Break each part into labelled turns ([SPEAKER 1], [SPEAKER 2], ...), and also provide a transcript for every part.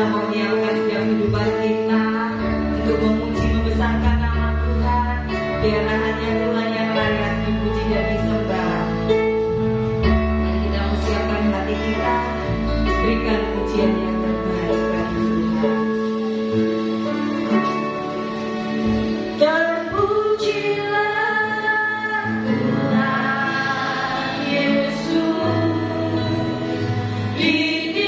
[SPEAKER 1] kita mau menyiapkan setiap kehidupan kita untuk memuji membesarkan nama Tuhan. Biarlah hanya Tuhan yang layak dipuji dan disembah. Mari kita mempersiapkan hati kita, berikan pujian yang terbaik bagi Tuhan. Terpujilah Tuhan Yesus, ditinggikan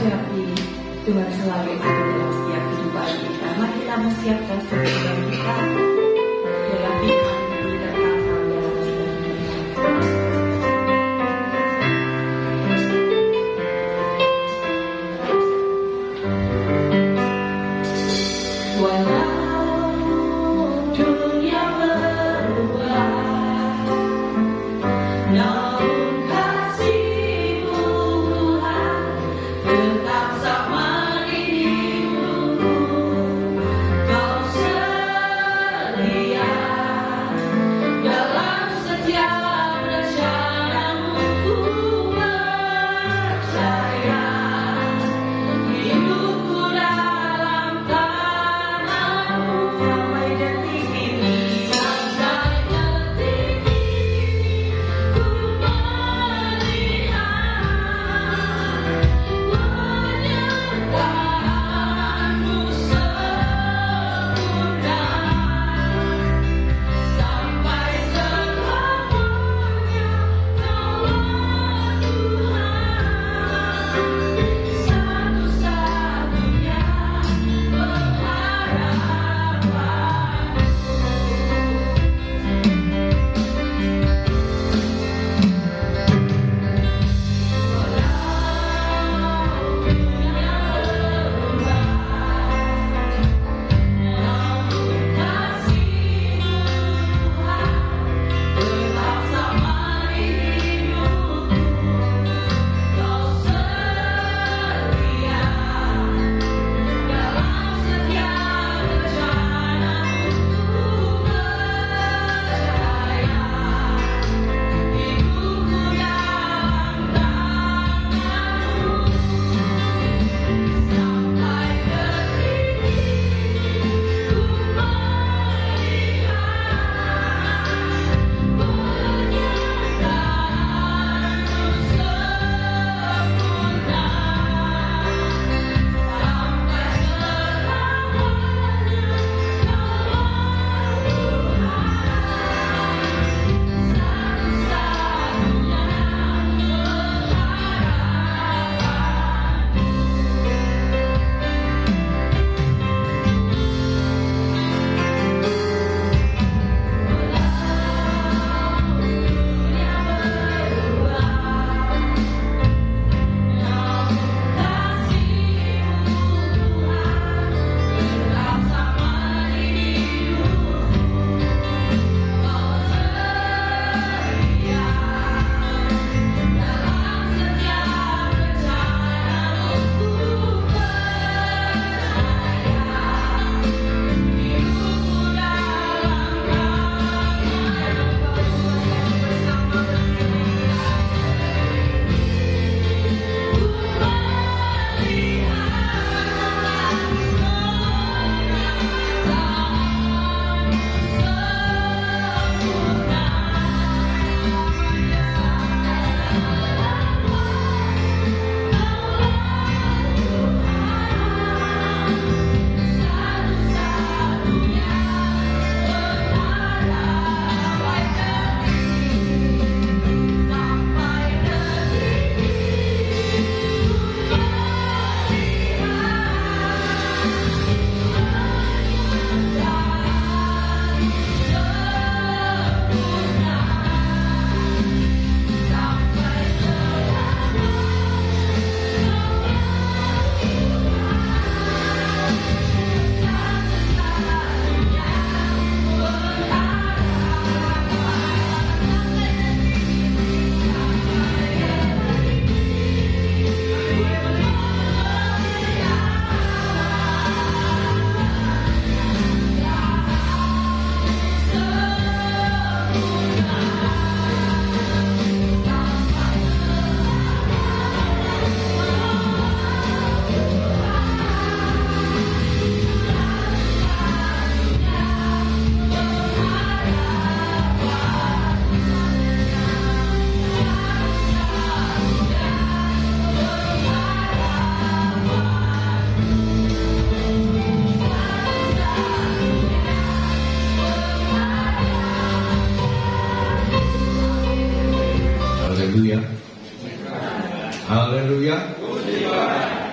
[SPEAKER 1] hadapi, Tuhan selalu ada dalam setiap kehidupan kita. Mari kita mempersiapkan setiap kita dalam iman dan kasar dalam setiap kita. Walau dunia berubah, namun kasih-Mu Tuhan tetap sama di hidupku. Kau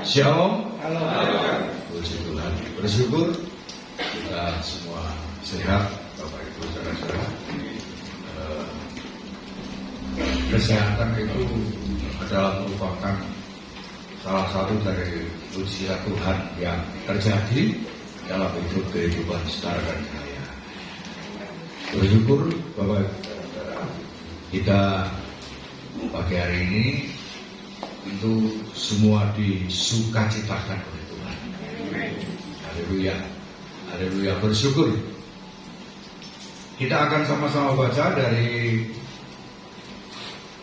[SPEAKER 2] Shalom. Puji Tuhan. Bersyukur kita semua sehat, Bapak Ibu saudara-saudara. Kesehatan itu adalah merupakan salah satu dari ujian Tuhan yang terjadi dalam hidup kehidupan saudara dan saya. Bersyukur Bapak Ibu saudara, kita pagi hari ini itu semua disukacitakan oleh Tuhan. Haleluya, haleluya, bersyukur. Kita akan sama-sama baca dari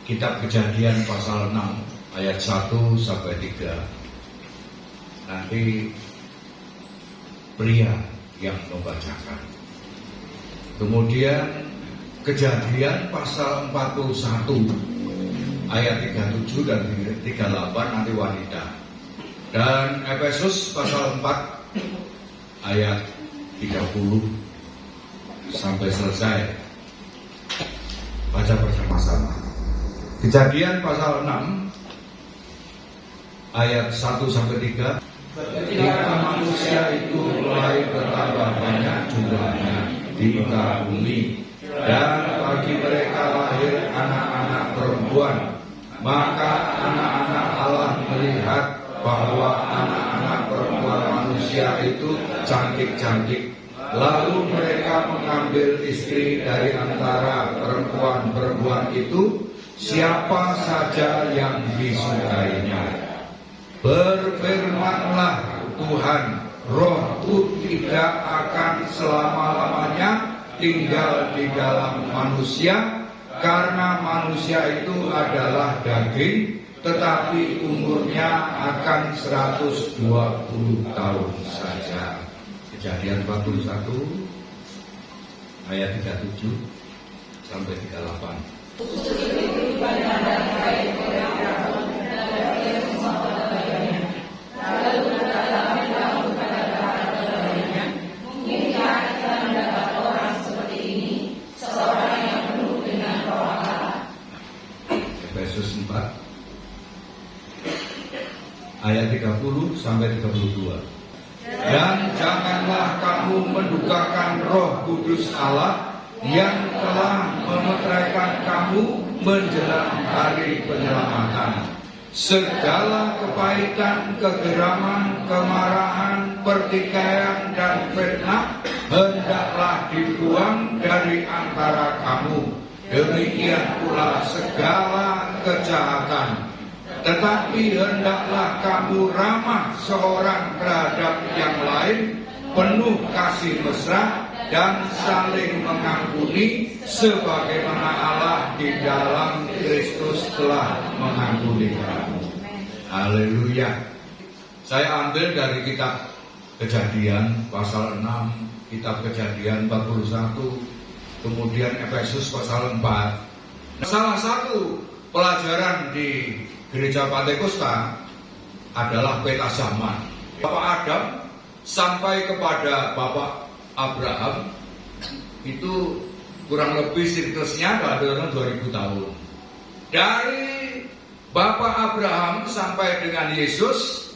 [SPEAKER 2] Kitab Kejadian pasal 6 ayat 1 sampai 3. Nanti pria yang membacakan. Kemudian Kejadian pasal 41 ayat 37 dan 38 nanti wanita. Dan Efesus pasal 4 ayat 30 sampai selesai. Baca bersama-sama. Kejadian pasal 6 ayat 1 sampai 3. Ketika manusia itu mulai bertambah banyak jumlahnya di muka bumi, dan bagi mereka lahir anak-anak perempuan, maka anak-anak Allah melihat bahwa anak-anak perempuan manusia itu cantik-cantik. Lalu mereka mengambil istri dari antara perempuan-perempuan itu, siapa saja yang disukainya. Berfirmanlah Tuhan, rohku tidak akan selama-lamanya tinggal di dalam manusia, karena manusia itu adalah daging, tetapi umurnya akan 120 tahun saja. Kejadian 41 ayat 37 sampai 38. Efesus 4 ayat 30 sampai 32. Dan janganlah kamu mendukakan Roh Kudus Allah yang telah memeteraikan kamu menjelang hari penyelamatan. Segala kepahitan, kegeraman, kemarahan, pertikaian, dan fitnah hendaklah dibuang dari antara kamu. Demikian pula segala kejahatan. Tetapi hendaklah kamu ramah seorang terhadap yang lain, penuh kasih mesra, dan saling mengampuni, sebagaimana Allah di dalam Kristus telah mengampuni kamu. Haleluya. Saya ambil dari kitab Kejadian pasal 6, kitab Kejadian 41, kemudian Efesus pasal 4. Salah satu pelajaran di Gereja Pantekosta adalah peta zaman. Bapak Adam sampai kepada Bapak Abraham itu kurang lebih siklusnya adalah 2000 tahun. Dari Bapak Abraham sampai dengan Yesus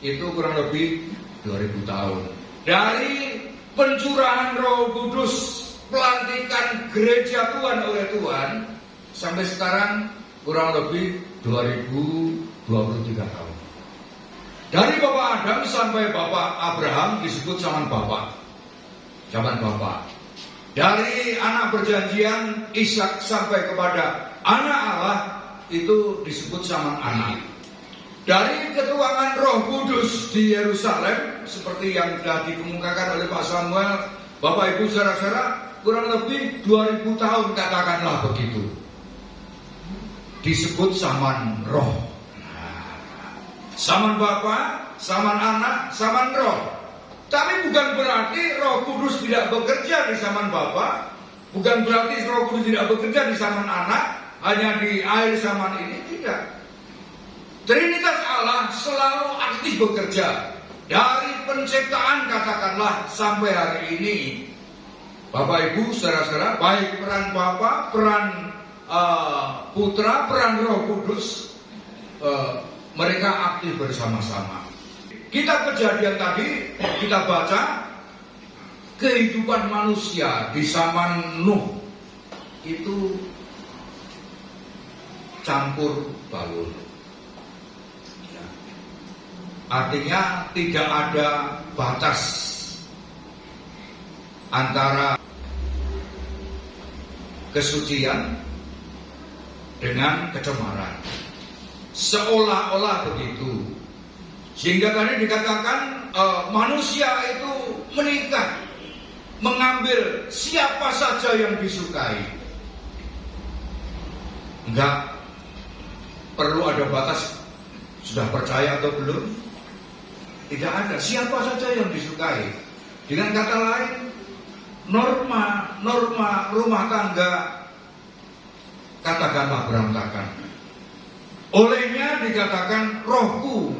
[SPEAKER 2] itu kurang lebih 2000 tahun. Dari pencurahan Roh Kudus, pelantikan gereja Tuhan oleh Tuhan sampai sekarang kurang lebih 2023 tahun. Dari Bapak Adam sampai Bapak Abraham disebut zaman Bapak. Zaman Bapak. Dari anak perjanjian Ishak sampai kepada anak Allah itu disebut zaman anak. Dari ketuangan Roh Kudus di Yerusalem seperti yang sudah dikemukakan oleh Pak Samuel, Bapak Ibu saudara-saudara, kurang lebih 2000 tahun katakanlah begitu. Disebut zaman roh. Zaman Bapa, zaman anak, zaman roh. Tapi bukan berarti Roh Kudus tidak bekerja di zaman Bapa, bukan berarti Roh Kudus tidak bekerja di zaman anak, hanya di akhir zaman ini, tidak. Trinitas Allah selalu aktif bekerja. Dari penciptaan katakanlah sampai hari ini. Bapak Ibu saudara-saudara, baik peran Bapa, peran Putra, peran Roh Kudus mereka aktif bersama-sama. Kita kejadian tadi, kita baca kehidupan manusia di zaman Nuh itu campur baur. Artinya tidak ada batas antara kesucian dengan kecemaran. Seolah-olah begitu. Sehingga tadi dikatakan manusia itu menikah, mengambil siapa saja yang disukai. Enggak perlu ada batas, sudah percaya atau belum? Tidak ada, siapa saja yang disukai. Dengan kata lain, norma rumah tangga katakanlah berantakan. Olehnya dikatakan rohku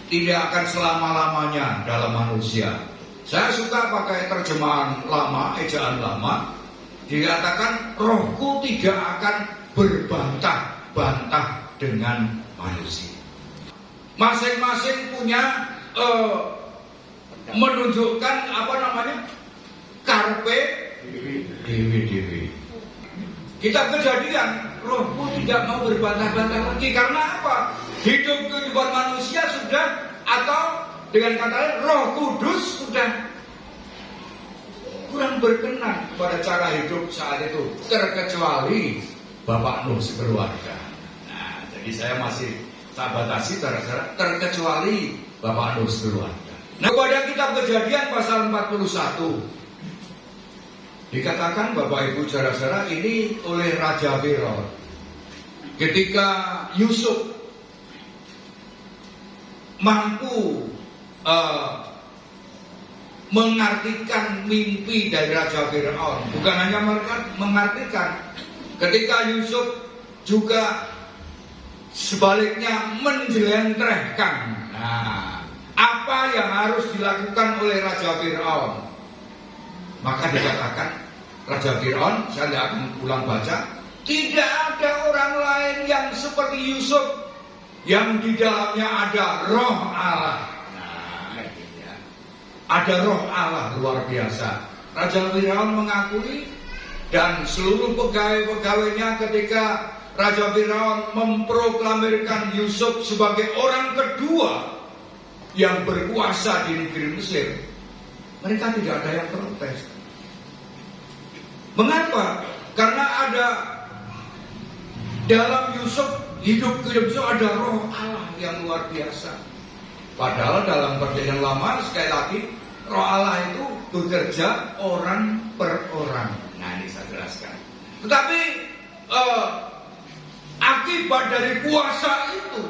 [SPEAKER 2] tidak akan selama-lamanya dalam manusia. Saya suka pakai terjemahan lama, ejaan lama. Dikatakan rohku tidak akan berbantah-bantah dengan manusia. Masing-masing punya menunjukkan karpe dewi. Kita kejadian rohku tidak mau berbantah-bantah lagi. Karena apa? Hidup kehidupan manusia sudah, atau dengan kata lain Roh Kudus sudah kurang berkenan pada cara hidup saat itu, terkecuali Bapak Nuh sekeluarga. Nah, jadi saya masih batasi cara-cara terkecuali Bapak Nuh sekeluarga. Nah, pada kitab Kejadian pasal 41 dikatakan Bapak Ibu saudara-saudara ini oleh Raja Firaun ketika Yusuf mampu mengartikan mimpi dari Raja Firaun. Bukan hanya mengartikan, ketika Yusuf juga sebaliknya menjelentrehkan apa yang harus dilakukan oleh Raja Firaun. Maka dikatakan Raja Firaun, saya tidak akan ulang baca, tidak ada orang lain yang seperti Yusuf yang di dalamnya ada roh Allah. Ada roh Allah luar biasa. Raja Firaun mengakui, dan seluruh pegawai-pegawainya ketika Raja Firaun memproklamirkan Yusuf sebagai orang kedua yang berkuasa di negeri Mesir, mereka tidak ada yang protes. Mengapa? Karena ada dalam hidup Yusuf ada roh Allah yang luar biasa. Padahal dalam Perjanjian Lama sekali lagi roh Allah itu bekerja orang per orang. Nah, ini saya jelaskan. Tetapi akibat dari kuasa itu,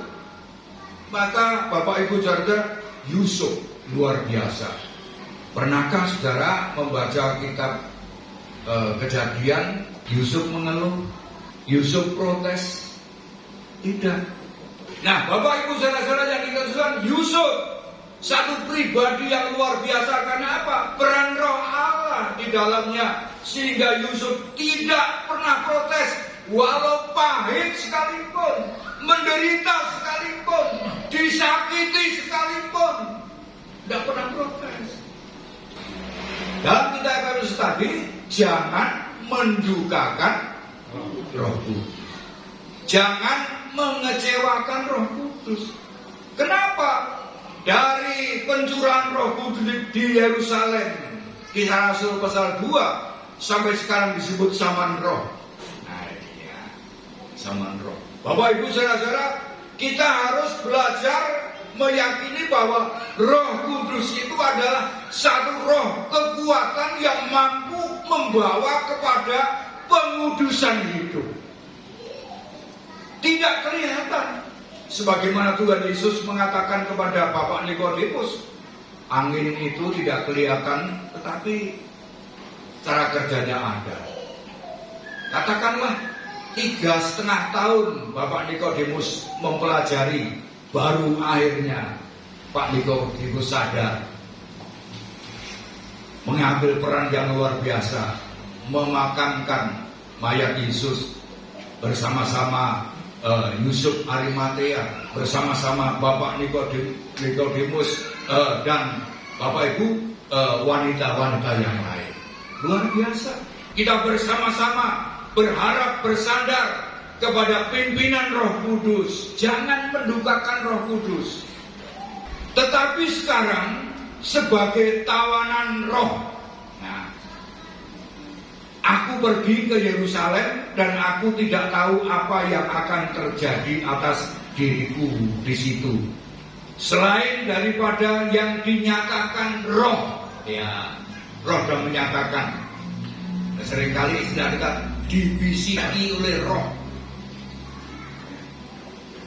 [SPEAKER 2] maka Bapak Ibu saudara, Yusuf luar biasa. Pernahkah saudara membaca kitab Kejadian? Yusuf mengeluh, Yusuf protes? Tidak. Nah, Bapak Ibu saudara-saudara yang dikatakan Yusuf satu pribadi yang luar biasa. Karena apa? Peran roh Allah di dalamnya, sehingga Yusuf tidak pernah protes. Walau pahit sekalipun, menderita sekalipun, disakiti sekalipun, tidak pernah protes. Dalam kitab Efesus tadi, jangan mendukakan Roh Kudus, jangan mengecewakan Roh Kudus. Kenapa? Dari pencurahan Roh Kudus di Yerusalem, Kisah Rasul pasal 2 sampai sekarang disebut zaman roh. Nah, ini ya, zaman roh. Bapak Ibu saudara-saudara, kita harus belajar meyakini bahwa Roh Kudus itu adalah satu roh kekuatan yang mampu membawa kepada pengudusan hidup. Tidak kelihatan, sebagaimana Tuhan Yesus mengatakan kepada Bapak Nikodemus, angin itu tidak kelihatan, tetapi cara kerjanya ada. Katakanlah 3,5 tahun Bapak Nikodemus mempelajari, baru akhirnya Pak Nikodemus sadar, mengambil peran yang luar biasa, memakamkan mayat Yesus bersama-sama Yusuf Arimatea bersama-sama Bapak Nikodemus dan Bapak Ibu wanita-wanita yang lain. Luar biasa. Kita bersama-sama berharap bersandar kepada pimpinan Roh Kudus. Jangan mendukakan Roh Kudus. Tetapi sekarang sebagai tawanan roh, nah, aku pergi ke Yerusalem dan aku tidak tahu apa yang akan terjadi atas diriku di situ. Selain daripada yang dinyatakan roh, ya, roh dan menyatakan. Nah, seringkali istilah kita dibisiki oleh roh.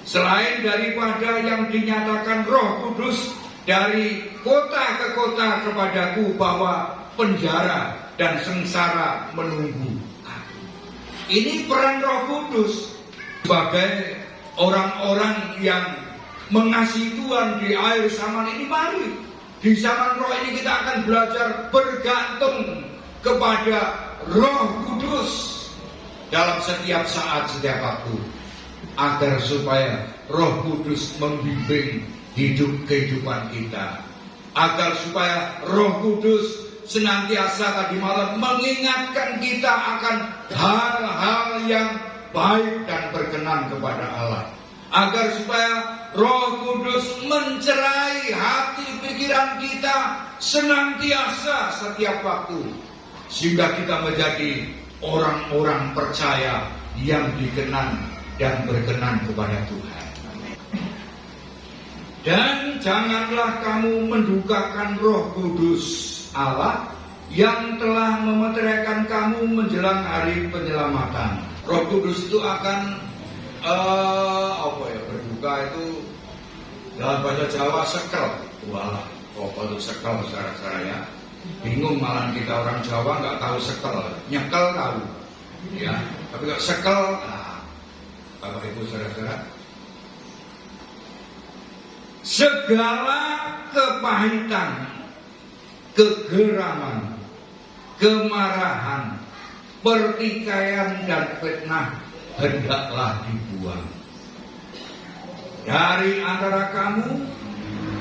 [SPEAKER 2] Selain daripada yang dinyatakan Roh Kudus dari kota ke kota kepadaku bahwa penjara dan sengsara menunggu. Ini peran Roh Kudus sebagai orang-orang yang mengasihi Tuhan di akhir zaman ini. Mari di zaman roh ini kita akan belajar bergantung kepada Roh Kudus dalam setiap saat, setiap waktu, agar supaya Roh Kudus membimbing hidup kehidupan kita, agar supaya Roh Kudus senantiasa tadi malam mengingatkan kita akan hal-hal yang baik dan berkenan kepada Allah, agar supaya Roh Kudus mencerai hati pikiran kita senantiasa setiap waktu, sehingga kita menjadi orang-orang percaya yang dikenal dan berkenan kepada Tuhan. Dan janganlah kamu mendukakan Roh Kudus Allah yang telah memeteraikan kamu menjelang hari penyelamatan. Roh Kudus itu akan berduka itu dalam bahasa Jawa sekel. Wah, apa itu sekel, saudara-saudara ya? Bingung malah kita orang Jawa nggak tahu sekel, nyekel tahu, ya. Tapi kalau sekel, Bapak Ibu saudara-saudara, segala kepahitan, kegeraman, kemarahan, pertikaian dan fitnah hendaklah dibuang dari antara kamu.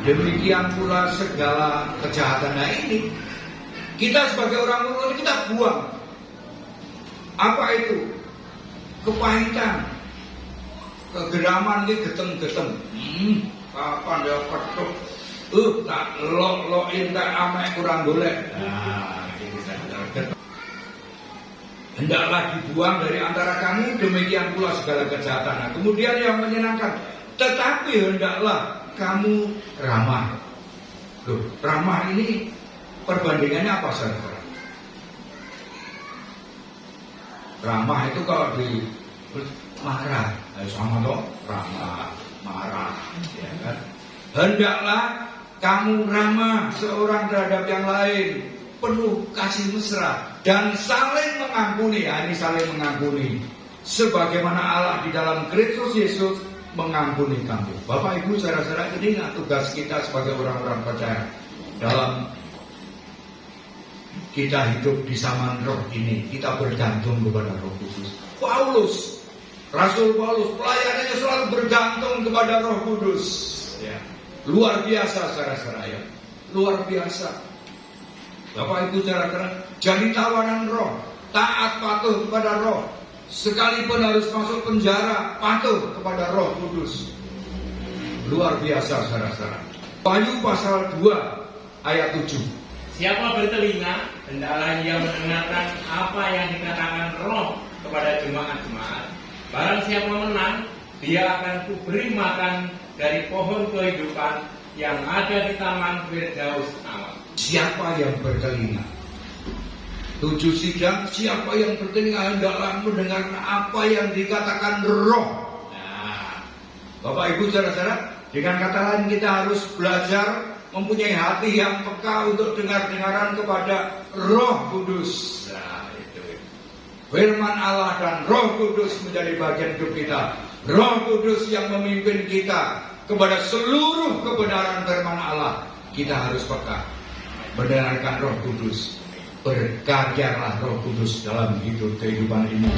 [SPEAKER 2] Demikian pula segala kejahatan. Nah ini kita sebagai orang Muslim kita buang. Apa itu? Kepahitan, kegeraman ini geteng-geteng. Kapan dia petuk? Tak lok-lokin tak amek kurang golek. Nah, ini saya hendaklah dibuang dari antara kamu, demikian pula segala kejahatan. Nah, kemudian yang menyenangkan, tetapi hendaklah kamu ramah. Loh, ramah ini perbandingannya apa saudara? Ramah itu kalau di marah, sama toh ramah, marah, ya kan? Hendaklah kamu ramah seorang terhadap yang lain, penuh kasih mesra dan saling mengampuni. Ya, ini saling mengampuni, sebagaimana Allah di dalam Kristus Yesus mengampuni kamu. Bapak Ibu saudara-saudara, ini tugas kita sebagai orang-orang percaya dalam kita hidup di zaman roh ini. Kita bergantung kepada Roh Kudus. Rasul Paulus pelayanannya selalu bergantung kepada Roh Kudus, ya. Luar biasa saudara-saudara ya. Luar biasa. Bapak Ibu saudara-saudara, jadi tawanan roh, taat patuh kepada roh. Sekalipun harus masuk penjara, patuh kepada Roh Kudus. Luar biasa saudara-saudara. Wahyu pasal 2 ayat 7.
[SPEAKER 3] Siapa bertelinga, hendaklah ia mendengarkan apa yang dikatakan Roh kepada jemaat-jemaat. Barang siapa menang, dia akan kuberi makan dari pohon kehidupan yang ada di taman Firdaus Allah.
[SPEAKER 2] Siapa yang bertelinga? 7 sidang, siapa yang bertelinga hendaklah mendengarkan apa yang dikatakan Roh. Nah, Bapak Ibu saudara-saudara, dengan kata lain kita harus belajar mempunyai hati yang peka untuk dengar-dengaran kepada Roh Kudus. Nah, itu. Firman Allah dan Roh Kudus menjadi bagian hidup kita. Roh Kudus yang memimpin kita kepada seluruh kebenaran firman Allah. Kita harus peka mendengarkan Roh Kudus. Berkaryalah Roh Kudus dalam hidup kehidupan ini.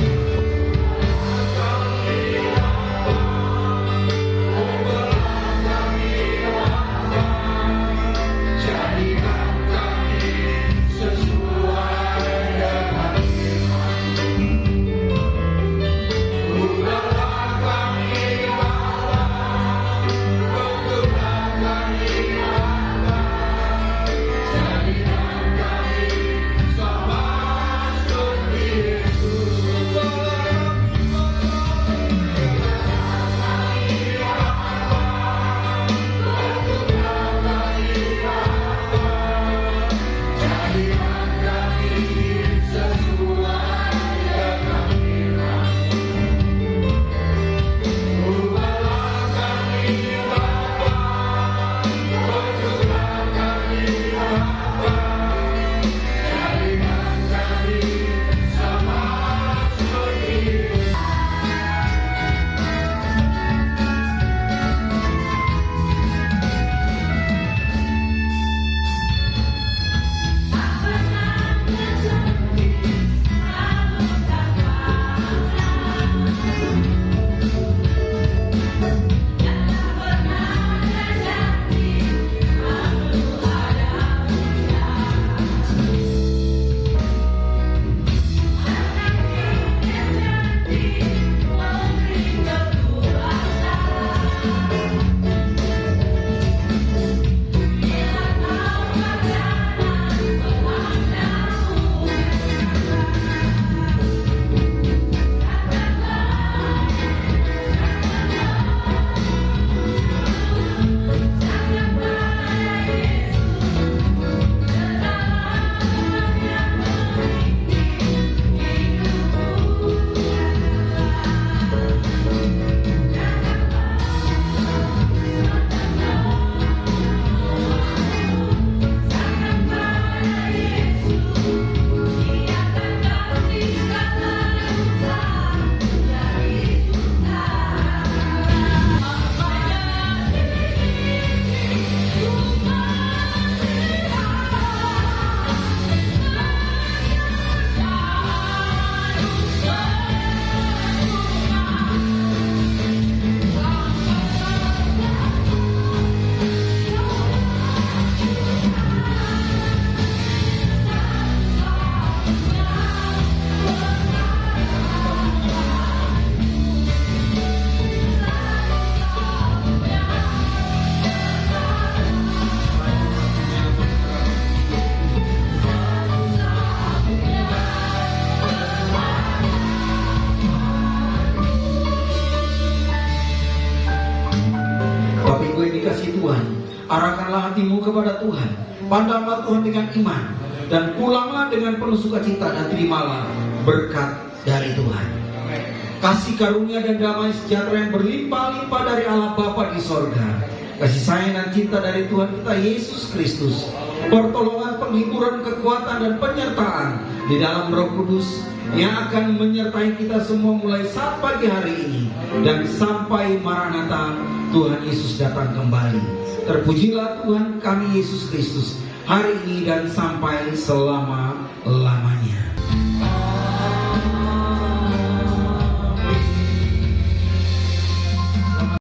[SPEAKER 4] kasih Tuhan, arahkanlah hatimu kepada Tuhan, pandanglah Tuhan dengan iman, dan pulanglah dengan penuh sukacita, dan terimalah berkat dari Tuhan. Kasih karunia dan damai sejahtera yang berlimpah-limpah dari Allah Bapa di sorga, kasih sayang dan cinta dari Tuhan kita Yesus Kristus, pertolongan, penghiburan, kekuatan, dan penyertaan di dalam Roh Kudus yang akan menyertai kita semua mulai saat pagi hari ini dan sampai Maranatha Tuhan Yesus datang kembali. Terpujilah Tuhan kami Yesus Kristus hari ini dan sampai selama-lamanya.